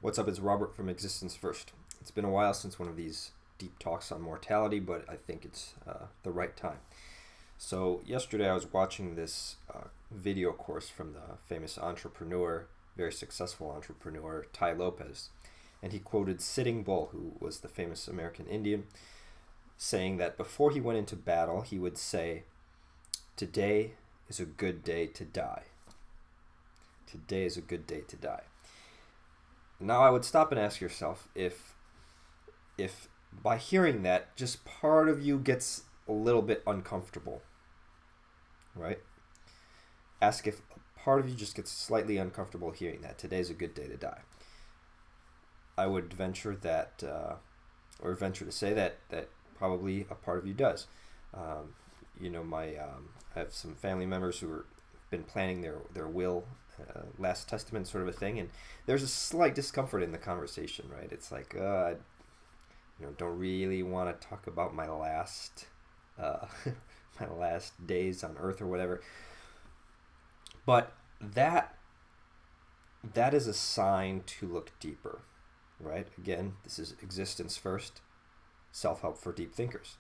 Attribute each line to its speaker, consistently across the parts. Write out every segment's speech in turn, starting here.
Speaker 1: What's up? It's Robert from Existence First. It's been a while since one of these deep talks on mortality, but I think it's the right time. So yesterday I was watching this video course from the famous entrepreneur, very successful entrepreneur, Tai Lopez, and he quoted Sitting Bull, who was the famous American Indian, saying that before he went into battle, he would say, "Today is a good day to die. Today is a good day to die." Now I would stop and ask yourself if by hearing that, just part of you gets a little bit uncomfortable, right? Ask if part of you just gets slightly uncomfortable hearing that today's a good day to die. I would venture that, or venture to say that probably a part of you does. I have some family members who have been planning their will, last testament sort of a thing, and there's a slight discomfort in the conversation, right? It's like, don't really want to talk about my last my last days on earth or whatever. But that is a sign to look deeper, right? Again, this is Existence First, self-help for deep thinkers.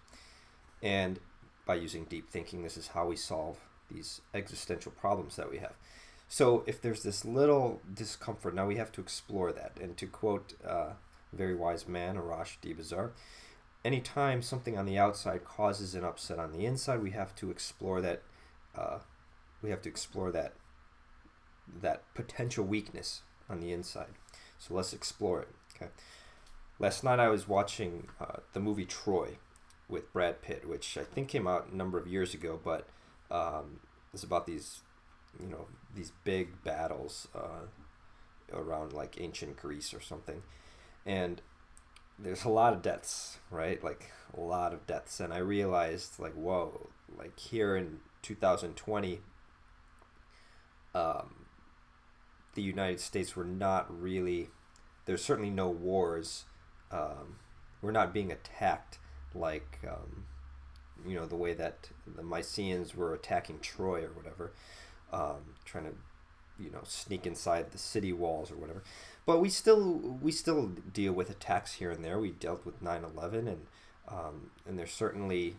Speaker 1: And by using deep thinking, this is how we solve these existential problems that we have. So if there's this little discomfort, now we have to explore that. And to quote a very wise man, Arash D. Bazar, anytime something on the outside causes an upset on the inside, we have to explore that. That potential weakness on the inside. So let's explore it. Okay. Last night I was watching the movie Troy with Brad Pitt, which I think came out a number of years ago, but it's about these big battles around like ancient Greece or something, and there's a lot of deaths, right? Like a lot of deaths, and I realized, like, whoa, like here in 2020, the United States were not really. There's certainly no wars. We're not being attacked like the way that the Mycenaeans were attacking Troy or whatever. Trying to, sneak inside the city walls or whatever. But we still deal with attacks here and there. We dealt with 9/11, and there's certainly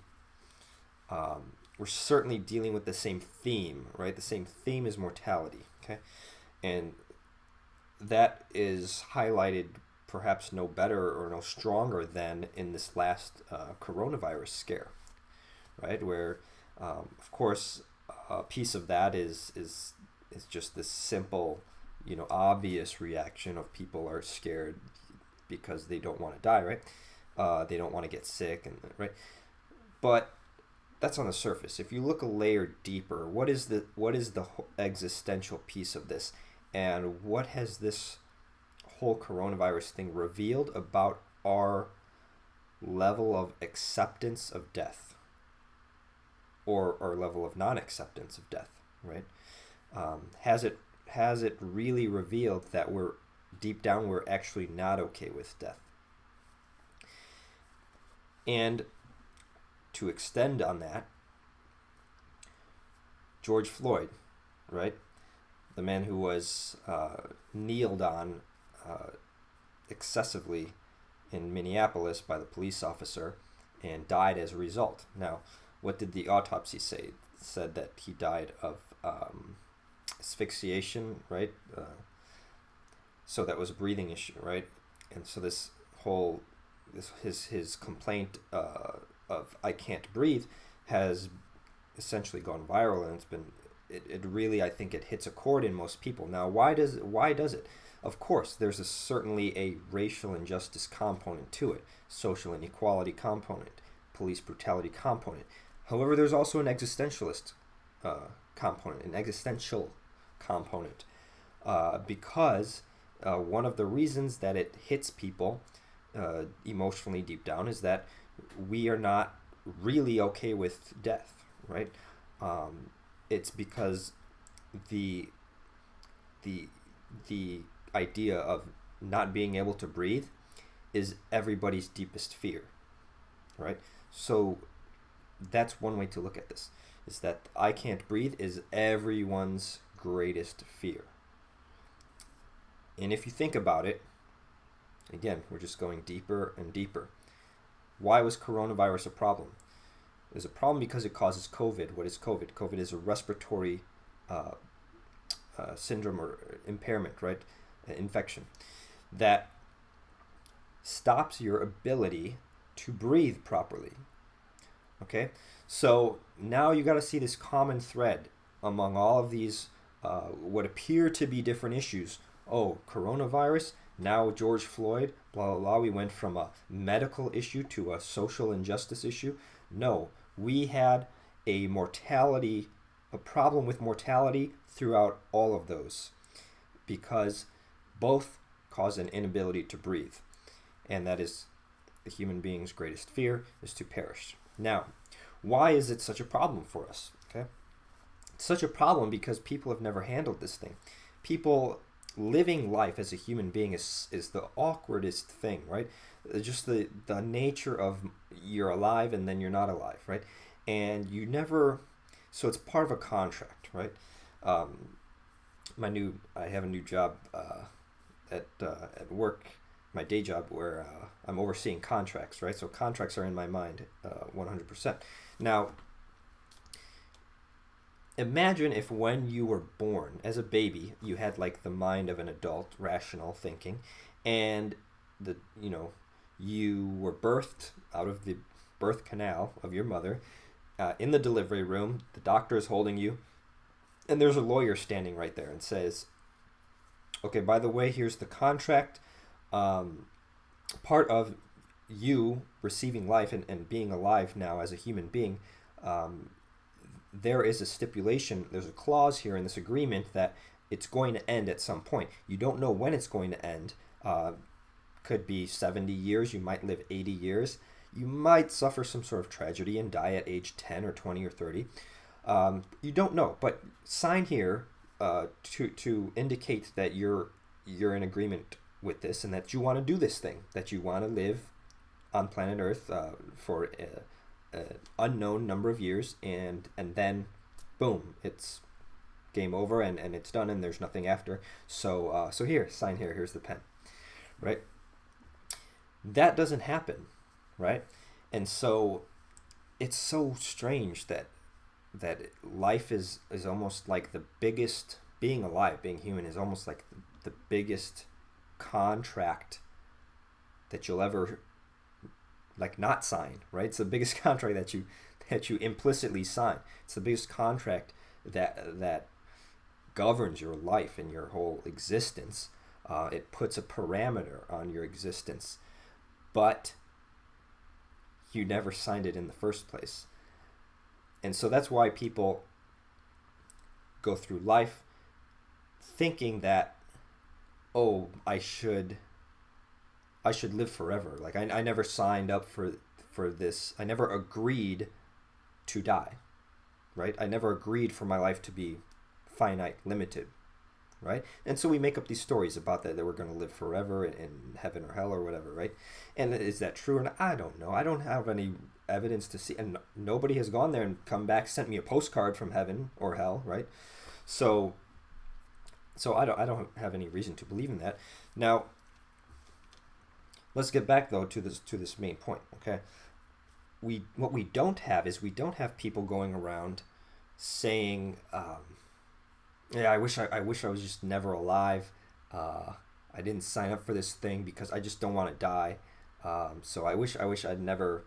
Speaker 1: we're certainly dealing with the same theme, right? The same theme is mortality, okay? And that is highlighted perhaps no better or no stronger than in this last coronavirus scare, right? Where, of course, a piece of that is just this simple, obvious reaction of people are scared because they don't want to die, right? They don't want to get sick, and right. But that's on the surface. If you look a layer deeper, what is the existential piece of this, and what has this whole coronavirus thing revealed about our level of acceptance of death, or our level of non-acceptance of death, right? Has it really revealed that we're deep down we're actually not okay with death? And to extend on that, George Floyd, right? The man who was kneeled on excessively in Minneapolis by the police officer and died as a result. Now, what did the autopsy say? It said that he died of asphyxiation, right? So that was a breathing issue, right? And so his complaint of "I can't breathe" has essentially gone viral, and it really, I think it hits a chord in most people. Now, why does it? Of course, there's certainly a racial injustice component to it, social inequality component, police brutality component. However, there's also an existentialist component, an existential component, because one of the reasons that it hits people emotionally deep down is that we are not really okay with death, right? It's because the idea of not being able to breathe is everybody's deepest fear, right? So that's one way to look at this, is that I can't breathe is everyone's greatest fear. And if you think about it, Again, we're just going deeper and deeper. Why was coronavirus a problem? It was a problem because it causes COVID. What is COVID? COVID is a respiratory syndrome or impairment, right? Infection that stops your ability to breathe properly. Okay? So now you got to see this common thread among all of these what appear to be different issues. Oh, coronavirus, now George Floyd, blah, blah, blah. We went from a medical issue to a social injustice issue. No, we had a problem with mortality throughout all of those because both cause an inability to breathe. And that is the human being's greatest fear, is to perish. Now, why is it such a problem for us? Okay, it's such a problem because people have never handled this thing. People living life as a human being is the awkwardest thing, right? Just the nature of you're alive and then you're not alive, right? And you never, so it's part of a contract, right? I have a new job at work, my day job, where I'm overseeing contracts, right? So contracts are in my mind 100%. Now, imagine if when you were born as a baby, you had like the mind of an adult, rational thinking, and you were birthed out of the birth canal of your mother in the delivery room. The doctor is holding you, and there's a lawyer standing right there and says, okay, by the way, here's the contract. Part of you receiving life and being alive now as a human being, there is a stipulation, there's a clause here in this agreement that it's going to end at some point. You don't know when it's going to end. Could be 70 years, you might live 80 years. You might suffer some sort of tragedy and die at age 10 or 20 or 30. You don't know, but sign here to indicate that you're in agreement with this and that you want to do this thing, that you want to live on planet Earth for an unknown number of years, and then boom, it's game over and it's done and there's nothing after. So here, sign here, here's the pen, right? That doesn't happen, right? And so it's so strange that life is almost like the biggest, being alive, being human is almost like the biggest contract that you'll ever like not sign, right? It's the biggest contract that you implicitly sign. It's the biggest contract that governs your life and your whole existence. It puts a parameter on your existence, but you never signed it in the first place. And so that's why people go through life thinking that, oh, I should live forever. Like I never signed up for this. I never agreed to die, right? I never agreed for my life to be finite, limited, right? And so we make up these stories about that we're going to live forever in heaven or hell or whatever, right? And is that true? And I don't know. I don't have any evidence to see, and nobody has gone there and come back, sent me a postcard from heaven or hell, right? So I don't have any reason to believe in that. Now, let's get back though to this main point. Okay, what we don't have is people going around saying, yeah, I wish I was just never alive. I didn't sign up for this thing because I just don't want to die. So I wish I'd never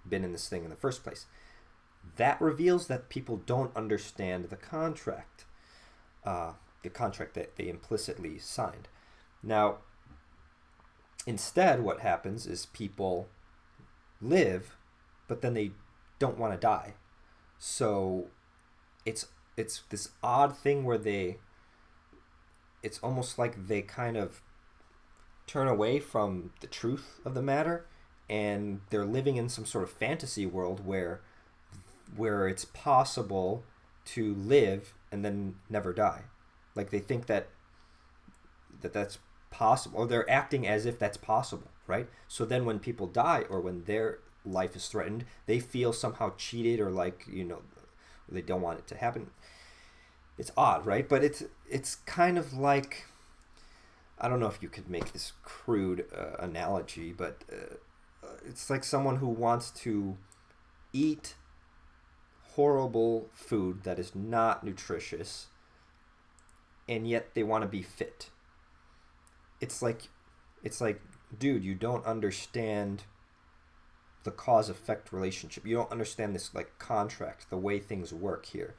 Speaker 1: been in this thing in the first place. That reveals that people don't understand the contract that they implicitly signed. Now, instead, what happens is people live, but then they don't want to die. So it's this odd thing where it's almost like they kind of turn away from the truth of the matter, and they're living in some sort of fantasy world where it's possible to live and then never die. Like they think that's possible, or they're acting as if that's possible, right? So then when people die or when their life is threatened, they feel somehow cheated or like, they don't want it to happen. It's odd, right? But it's kind of like I don't know if you could make this crude analogy, but it's like someone who wants to eat horrible food that is not nutritious, and yet they want to be fit. It's like, dude, you don't understand the cause-effect relationship. You don't understand this like contract, the way things work here.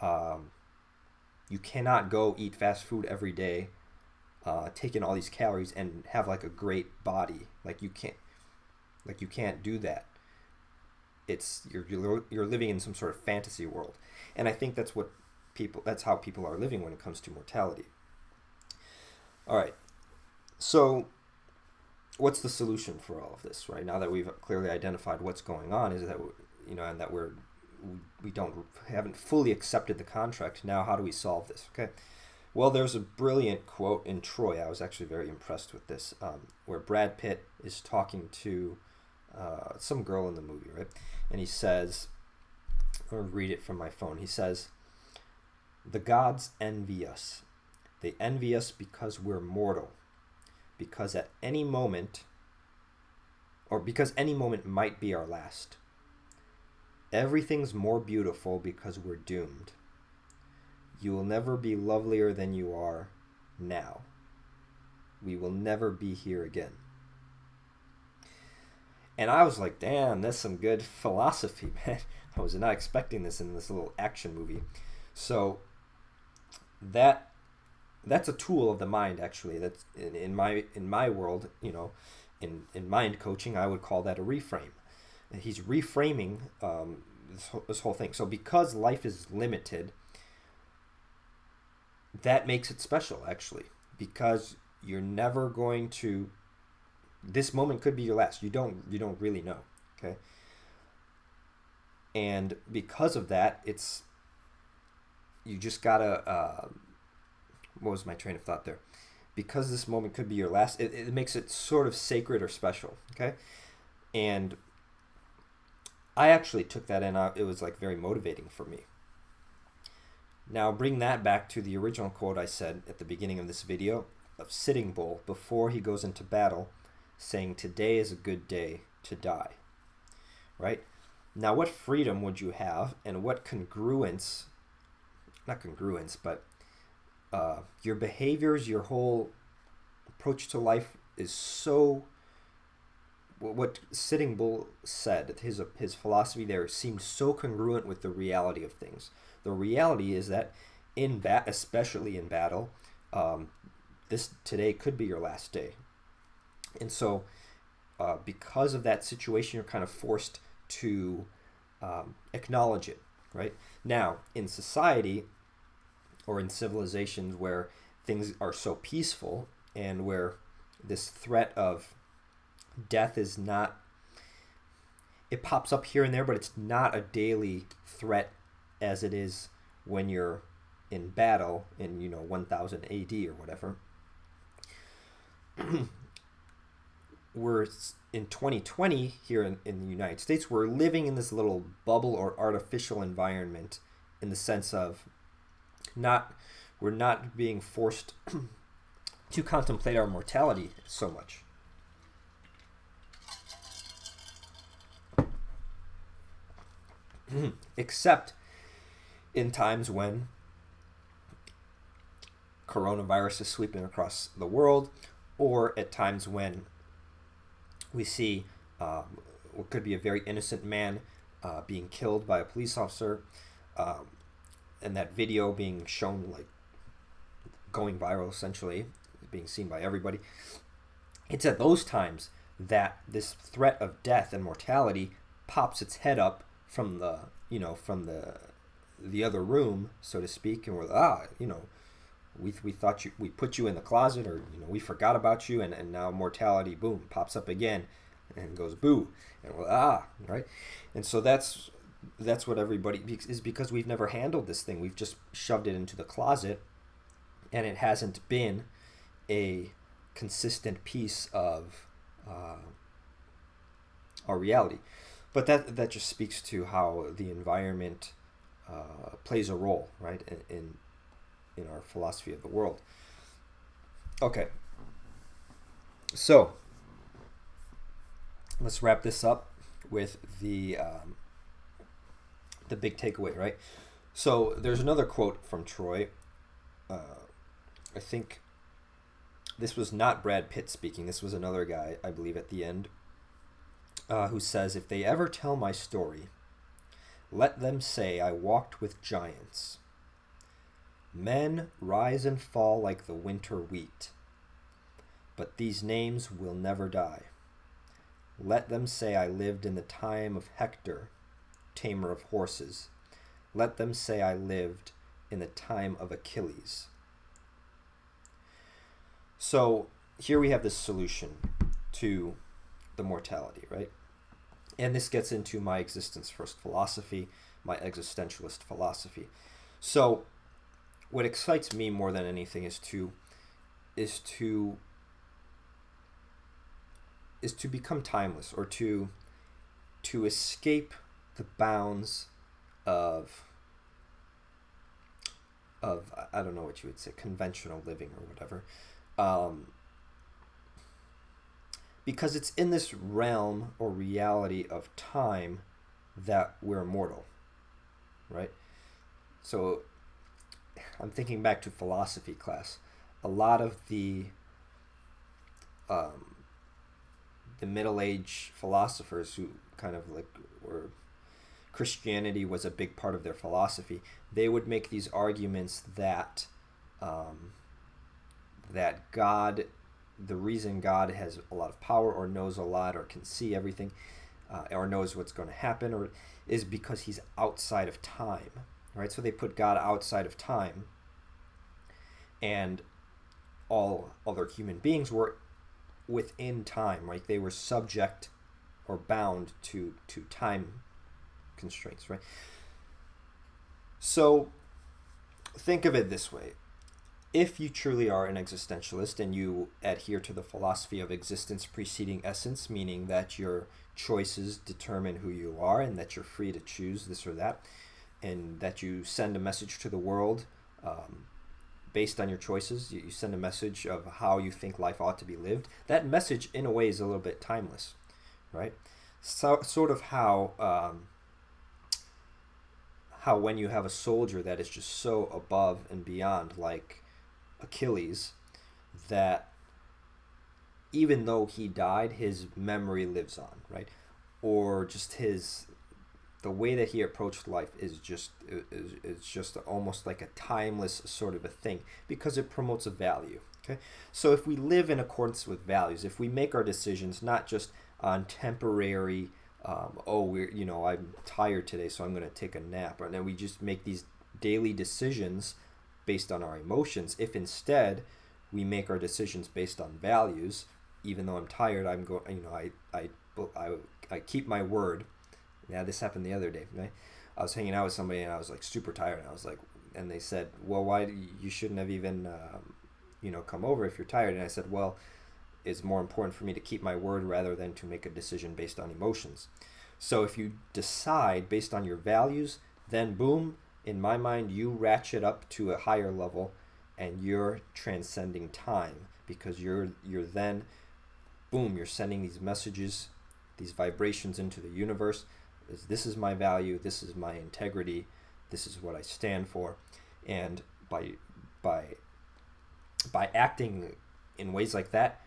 Speaker 1: You cannot go eat fast food every day, take in all these calories and have like a great body. Like you can't do that. It's you're living in some sort of fantasy world, and I think that's how people are living when it comes to mortality. All right, so what's the solution for all of this? Right now that we've clearly identified what's going on, is that and that we haven't fully accepted the contract. Now, how do we solve this? Okay. Well, there's a brilliant quote in Troy. I was actually very impressed with this, where Brad Pitt is talking to some girl in the movie, right? And he says, I'm going to read it from my phone. He says, "The gods envy us. They envy us because we're mortal. Because any moment might be our last. Everything's more beautiful because we're doomed. You will never be lovelier than you are now. We will never be here again." And I was like, damn, that's some good philosophy, man. I was not expecting this in this little action movie. So that's a tool of the mind, actually. That's in my world, in mind coaching, I would call that a reframe. And he's reframing this whole thing. So because life is limited, that makes it special, actually, because you're never going to. This moment could be your last. You don't really know, okay? And because of that, you just gotta. What was my train of thought there? Because this moment could be your last, it makes it sort of sacred or special, okay? And I actually took that in. It was like very motivating for me. Now bring that back to the original quote I said at the beginning of this video of Sitting Bull before he goes into battle, saying, "Today is a good day to die." Right? Now what freedom would you have, and what congruence, not congruence, but your behaviors, your whole approach to life is so, what Sitting Bull said, his philosophy there seemed so congruent with the reality of things. The reality is that especially in battle, this today could be your last day. And so because of that situation, you're kind of forced to acknowledge it, right? Now, in society or in civilizations where things are so peaceful and where this threat of death is not, it pops up here and there, but it's not a daily threat as it is when you're in battle in 1000 AD or whatever. We're in 2020 here in the United States, we're living in this little bubble or artificial environment, in the sense of we're not being forced to contemplate our mortality so much. Except in times when coronavirus is sweeping across the world, or at times when we see what could be a very innocent man being killed by a police officer, and that video being shown, like going viral, essentially being seen by everybody. It's at those times that this threat of death and mortality pops its head up from the other room, so to speak, and we're we thought we put you in the closet, or we forgot about you, and now mortality, boom, pops up again and goes boo, and we're right. And so that's what everybody is, because we've never handled this thing. We've just shoved it into the closet, and it hasn't been a consistent piece of our reality. But that just speaks to how the environment plays a role, right, in our philosophy of the world. Okay, So let's wrap this up with the big takeaway, right? So there's another quote from Troy. I think this was not Brad Pitt speaking. This was another guy, I believe, at the end, who says, "If they ever tell my story, let them say I walked with giants. Men rise and fall like the winter wheat, but these names will never die. Let them say I lived in the time of Hector, tamer of horses. Let them say I lived in the time of Achilles." So here we have this solution to the mortality, right? And this gets into my existence first philosophy, my existentialist philosophy. So what excites me more than anything is to become timeless, or to escape the bounds of I don't know what you would say, conventional living or whatever, because it's in this realm or reality of time that we're immortal, right? So I'm thinking back to philosophy class. A lot of the Middle Age philosophers who kind of like were, Christianity was a big part of their philosophy. They would make these arguments that that God, the reason God has a lot of power or knows a lot or can see everything, or knows what's going to happen, or is because he's outside of time, right? So they put God outside of time, and all other human beings were within time, right? They were subject or bound to time constraints, right? So think of it this way. If you truly are an existentialist and you adhere to the philosophy of existence preceding essence, meaning that your choices determine who you are and that you're free to choose this or that, and that you send a message to the world based on your choices, you send a message of how you think life ought to be lived, that message in a way is a little bit timeless, right? So, sort of how when you have a soldier that is just so above and beyond, like Achilles, that even though he died, his memory lives on, right? Or just the way that he approached life is just almost like a timeless sort of a thing, because it promotes a value. Okay, so if we live in accordance with values, if we make our decisions not just on temporary, I'm tired today, so I'm going to take a nap, and then we just make these daily decisions based on our emotions. If instead we make our decisions based on values, even though I'm tired, I'm going. I keep my word. Yeah, this happened the other day. Right? I was hanging out with somebody and I was like super tired. And I was like, and they said, "Well, why you shouldn't have even come over if you're tired?" And I said, "Well, it's more important for me to keep my word rather than to make a decision based on emotions." So if you decide based on your values, then boom, in my mind, you ratchet up to a higher level, and you're transcending time, because you're then, boom, you're sending these messages, these vibrations into the universe. This is my value. This is my integrity. This is what I stand for, and by acting in ways like that,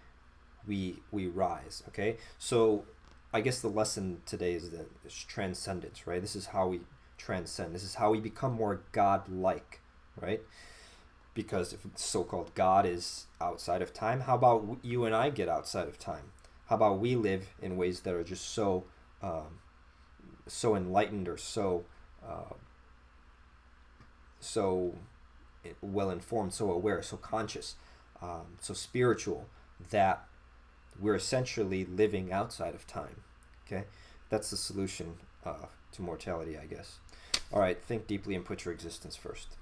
Speaker 1: we rise. Okay, so I guess the lesson today is transcendence, right? This is how we transcend. This is how we become more God-like, right? Because if so-called God is outside of time, how about you and I get outside of time? How about we live in ways that are just so enlightened, or so well informed, so aware, so conscious, so spiritual, that we're essentially living outside of time. Okay, that's the solution to mortality, I guess. All right, think deeply and put your existence first.